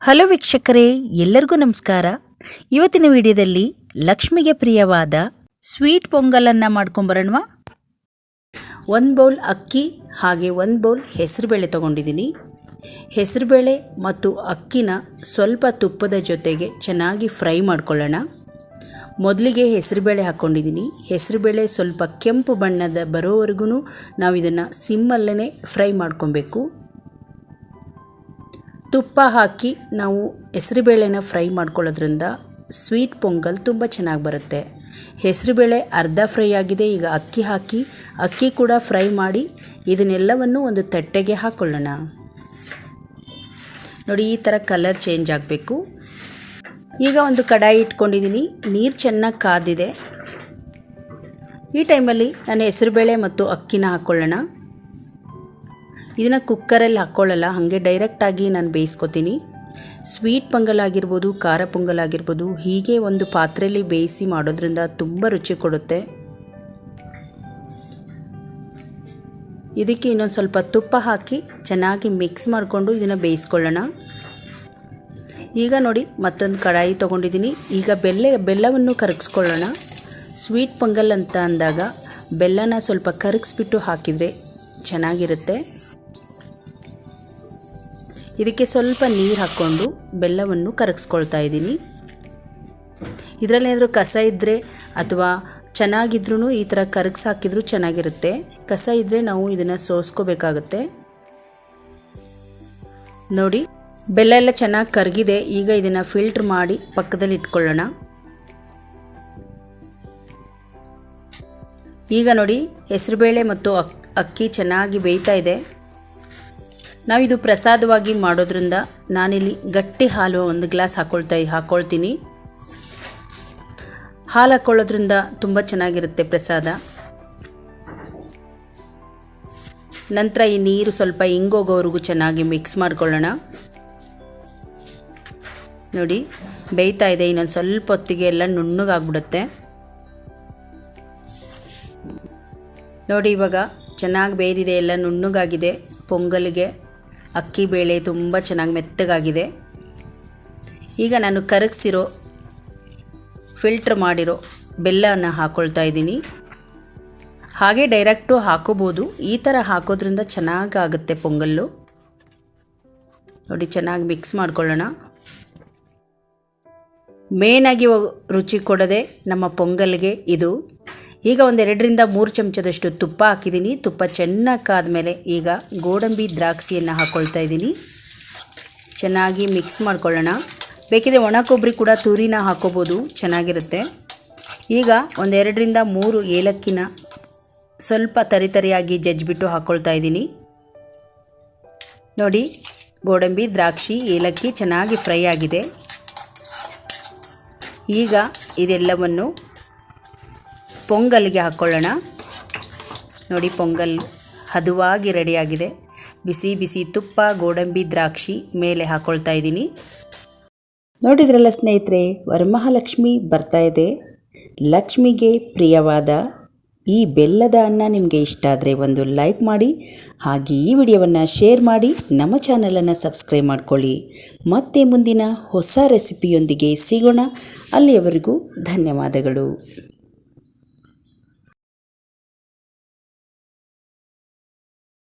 Hello ವೀಕ್ಷಕರೇ, ಎಲ್ಲರಿಗೂ ನಮಸ್ಕಾರ. ಇವತ್ತಿನ ವಿಡಿಯೋದಲ್ಲಿ ಲಕ್ಷ್ಮಿಗೆ ಪ್ರಿಯವಾದ ಸ್ವೀಟ್ ಪೊಂಗಲನ್ನು ಮಾಡ್ಕೊಂಬರೋಣವಾ. 1 ಬೌಲ್ ಅಕ್ಕಿ ಹಾಗೆ 1 ಬೌಲ್ ಹೆಸರುಬೇಳೆ ತೊಗೊಂಡಿದ್ದೀನಿ. ಹೆಸರುಬೇಳೆ ಮತ್ತು ಅಕ್ಕಿನ ಸ್ವಲ್ಪ ತುಪ್ಪದ ಜೊತೆಗೆ ಚೆನ್ನಾಗಿ ಫ್ರೈ ಮಾಡ್ಕೊಳ್ಳೋಣ. ಮೊದಲಿಗೆ ಹೆಸರುಬೇಳೆ ಹಾಕ್ಕೊಂಡಿದ್ದೀನಿ. ಹೆಸರುಬೇಳೆ ಸ್ವಲ್ಪ ಕೆಂಪು ಬಣ್ಣದ ಬರೋವರೆಗೂ ನಾವು ಇದನ್ನು ಸಿಮ್ಮಲ್ಲೇ ಫ್ರೈ ಮಾಡ್ಕೊಬೇಕು. ತುಪ್ಪ ಹಾಕಿ ನಾವು ಹೆಸರುಬೇಳೆನ ಫ್ರೈ ಮಾಡ್ಕೊಳ್ಳೋದ್ರಿಂದ ಸ್ವೀಟ್ ಪೊಂಗಲ್ ತುಂಬ ಚೆನ್ನಾಗಿ ಬರುತ್ತೆ. ಹೆಸರುಬೇಳೆ ಅರ್ಧ ಫ್ರೈ ಆಗಿದೆ. ಈಗ ಅಕ್ಕಿ ಹಾಕಿ ಅಕ್ಕಿ ಕೂಡ ಫ್ರೈ ಮಾಡಿ ಇದನ್ನೆಲ್ಲವನ್ನು ಒಂದು ತಟ್ಟೆಗೆ ಹಾಕ್ಕೊಳ್ಳೋಣ. ನೋಡಿ, ಈ ಥರ ಕಲರ್ ಚೇಂಜ್ ಆಗಬೇಕು. ಈಗ ಒಂದು ಕಡಾಯಿ ಇಟ್ಕೊಂಡಿದ್ದೀನಿ. ನೀರು ಚೆನ್ನಾಗಿ ಕಾದಿದೆ. ಈ ಟೈಮಲ್ಲಿ ನಾನು ಹೆಸರುಬೇಳೆ ಮತ್ತು ಅಕ್ಕಿನ ಹಾಕ್ಕೊಳ್ಳೋಣ. ಇದನ್ನು ಕುಕ್ಕರಲ್ಲಿ ಹಾಕ್ಕೊಳ್ಳಲ್ಲ, ಹಾಗೆ ಡೈರೆಕ್ಟಾಗಿ ನಾನು ಬೇಯಿಸ್ಕೊತೀನಿ. ಸ್ವೀಟ್ ಪೊಂಗಲ್ ಆಗಿರ್ಬೋದು, ಖಾರ ಪೊಂಗಲ್ ಆಗಿರ್ಬೋದು, ಹೀಗೆ ಒಂದು ಪಾತ್ರೆಯಲ್ಲಿ ಬೇಯಿಸಿ ಮಾಡೋದ್ರಿಂದ ತುಂಬ ರುಚಿ ಕೊಡುತ್ತೆ. ಇದಕ್ಕೆ ಇನ್ನೊಂದು ಸ್ವಲ್ಪ ತುಪ್ಪ ಹಾಕಿ ಚೆನ್ನಾಗಿ ಮಿಕ್ಸ್ ಮಾಡಿಕೊಂಡು ಇದನ್ನು ಬೇಯಿಸ್ಕೊಳ್ಳೋಣ. ಈಗ ನೋಡಿ, ಮತ್ತೊಂದು ಕಡಾಯಿ ತೊಗೊಂಡಿದ್ದೀನಿ. ಈಗ ಬೆಲ್ಲವನ್ನು ಕರಗಿಸ್ಕೊಳ್ಳೋಣ. ಸ್ವೀಟ್ ಪೊಂಗಲ್ ಅಂತ ಅಂದಾಗ ಬೆಲ್ಲನ ಸ್ವಲ್ಪ ಕರಗಿಸ್ಬಿಟ್ಟು ಹಾಕಿದರೆ ಚೆನ್ನಾಗಿರುತ್ತೆ. ಇದಕ್ಕೆ ಸ್ವಲ್ಪ ನೀರು ಹಾಕ್ಕೊಂಡು ಬೆಲ್ಲವನ್ನು ಕರಗಿಸ್ಕೊಳ್ತಾ ಇದ್ದೀನಿ. ಇದರಲ್ಲೇನಾದರೂ ಕಸ ಇದ್ದರೆ ಅಥವಾ ಚೆನ್ನಾಗಿದ್ರೂ ಈ ಥರ ಕರಗಿಸಿ ಹಾಕಿದ್ರೂ ಚೆನ್ನಾಗಿರುತ್ತೆ. ಕಸ ಇದ್ದರೆ ನಾವು ಇದನ್ನು ಸೋಸ್ಕೋಬೇಕಾಗುತ್ತೆ. ನೋಡಿ, ಬೆಲ್ಲ ಎಲ್ಲ ಚೆನ್ನಾಗಿ ಕರಗಿದೆ. ಈಗ ಇದನ್ನು ಫಿಲ್ಟ್ರ್ ಮಾಡಿ ಪಕ್ಕದಲ್ಲಿ ಇಟ್ಕೊಳ್ಳೋಣ. ಈಗ ನೋಡಿ, ಹೆಸರುಬೇಳೆ ಮತ್ತು ಅಕ್ಕಿ ಚೆನ್ನಾಗಿ ಬೇಯ್ತಾ ಇದೆ. ನಾವಿದು ಪ್ರಸಾದವಾಗಿ ಮಾಡೋದ್ರಿಂದ ನಾನಿಲ್ಲಿ ಗಟ್ಟಿ ಹಾಲು 1 ಗ್ಲಾಸ್ ಹಾಕ್ಕೊಳ್ತೀನಿ. ಹಾಲು ಹಾಕ್ಕೊಳ್ಳೋದ್ರಿಂದ ತುಂಬ ಚೆನ್ನಾಗಿರುತ್ತೆ ಪ್ರಸಾದ. ನಂತರ ಈ ನೀರು ಸ್ವಲ್ಪ ಇಂಗೋಗೋವರೆಗೂ ಚೆನ್ನಾಗಿ ಮಿಕ್ಸ್ ಮಾಡ್ಕೊಳ್ಳೋಣ. ನೋಡಿ, ಬೇಯ್ತಾ ಇದೆ. ಇನ್ನೊಂದು ಸ್ವಲ್ಪ ಹೊತ್ತಿಗೆ ಎಲ್ಲ ನುಣ್ಣಗಾಗ್ಬಿಡುತ್ತೆ. ನೋಡಿ, ಇವಾಗ ಚೆನ್ನಾಗಿ ಬೇಯ್ದಿದೆ, ಎಲ್ಲ ನುಣ್ಣಗಾಗಿದೆ. ಪೊಂಗಲ್ಗೆ ಅಕ್ಕಿ ಬೇಳೆ ತುಂಬ ಚೆನ್ನಾಗಿ ಮೆತ್ತಗಾಗಿದೆ. ಈಗ ನಾನು ಕರಗಿಸಿರೋ ಫಿಲ್ಟ್ರ್ ಮಾಡಿರೋ ಬೆಲ್ಲವನ್ನು ಹಾಕ್ಕೊಳ್ತಾ ಇದ್ದೀನಿ. ಹಾಗೆ ಡೈರೆಕ್ಟು ಹಾಕೋಬೋದು. ಈ ಥರ ಹಾಕೋದ್ರಿಂದ ಚೆನ್ನಾಗಾಗುತ್ತೆ ಪೊಂಗಲ್ಲು. ನೋಡಿ, ಚೆನ್ನಾಗಿ ಮಿಕ್ಸ್ ಮಾಡ್ಕೊಳ್ಳೋಣ. ಮೇನಾಗಿ ರುಚಿ ಕೊಡೋದೆ ನಮ್ಮ ಪೊಂಗಲ್ಗೆ ಇದು. ಈಗ 1-2ರಿಂದ 3 ಚಮಚದಷ್ಟು ತುಪ್ಪ ಹಾಕಿದ್ದೀನಿ. ತುಪ್ಪ ಚೆನ್ನಾಗಿ ಕಾದ್ಮೇಲೆ ಈಗ ಗೋಡಂಬಿ ದ್ರಾಕ್ಷಿಯನ್ನು ಹಾಕ್ಕೊಳ್ತಾ ಇದ್ದೀನಿ. ಚೆನ್ನಾಗಿ ಮಿಕ್ಸ್ ಮಾಡ್ಕೊಳ್ಳೋಣ. ಬೇಕಿದ್ರೆ ಒಣ ಕೊಬ್ಬರಿ ಕೂಡ ತುರಿನ ಹಾಕೋಬೋದು, ಚೆನ್ನಾಗಿರುತ್ತೆ. ಈಗ 1-2ರಿಂದ 3 ಏಲಕ್ಕಿನ ಸ್ವಲ್ಪ ತರಿಯಾಗಿ ಜಜ್ಜಿಬಿಟ್ಟು ಹಾಕ್ಕೊಳ್ತಾ ಇದ್ದೀನಿ. ನೋಡಿ, ಗೋಡಂಬಿ ದ್ರಾಕ್ಷಿ ಏಲಕ್ಕಿ ಚೆನ್ನಾಗಿ ಫ್ರೈ ಆಗಿದೆ. ಈಗ ಇದೆಲ್ಲವನ್ನು ಪೊಂಗಲ್ಗೆ ಹಾಕ್ಕೊಳ್ಳೋಣ. ನೋಡಿ, ಪೊಂಗಲ್ ಹದವಾಗಿ ರೆಡಿಯಾಗಿದೆ. ಬಿಸಿ ಬಿಸಿ ತುಪ್ಪ ಗೋಡಂಬಿ ದ್ರಾಕ್ಷಿ ಮೇಲೆ ಹಾಕ್ಕೊಳ್ತಾ ಇದ್ದೀನಿ. ನೋಡಿದ್ರಲ್ಲ ಸ್ನೇಹಿತರೆ, ವರಮಹಾಲಕ್ಷ್ಮಿ ಬರ್ತಾ ಇದೆ. ಲಕ್ಷ್ಮಿಗೆ ಪ್ರಿಯವಾದ ಈ ಬೆಲ್ಲದ ಅನ್ನ ನಿಮಗೆ ಇಷ್ಟ ಆದರೆ ಒಂದು ಲೈಕ್ ಮಾಡಿ, ಹಾಗೆ ಈ ವಿಡಿಯೋವನ್ನು ಶೇರ್ ಮಾಡಿ, ನಮ್ಮ ಚಾನಲನ್ನು ಸಬ್ಸ್ಕ್ರೈಬ್ ಮಾಡ್ಕೊಳ್ಳಿ. ಮತ್ತೆ ಮುಂದಿನ ಹೊಸ ರೆಸಿಪಿಯೊಂದಿಗೆ ಸಿಗೋಣ. ಅಲ್ಲಿಯವರೆಗೂ ಧನ್ಯವಾದಗಳು.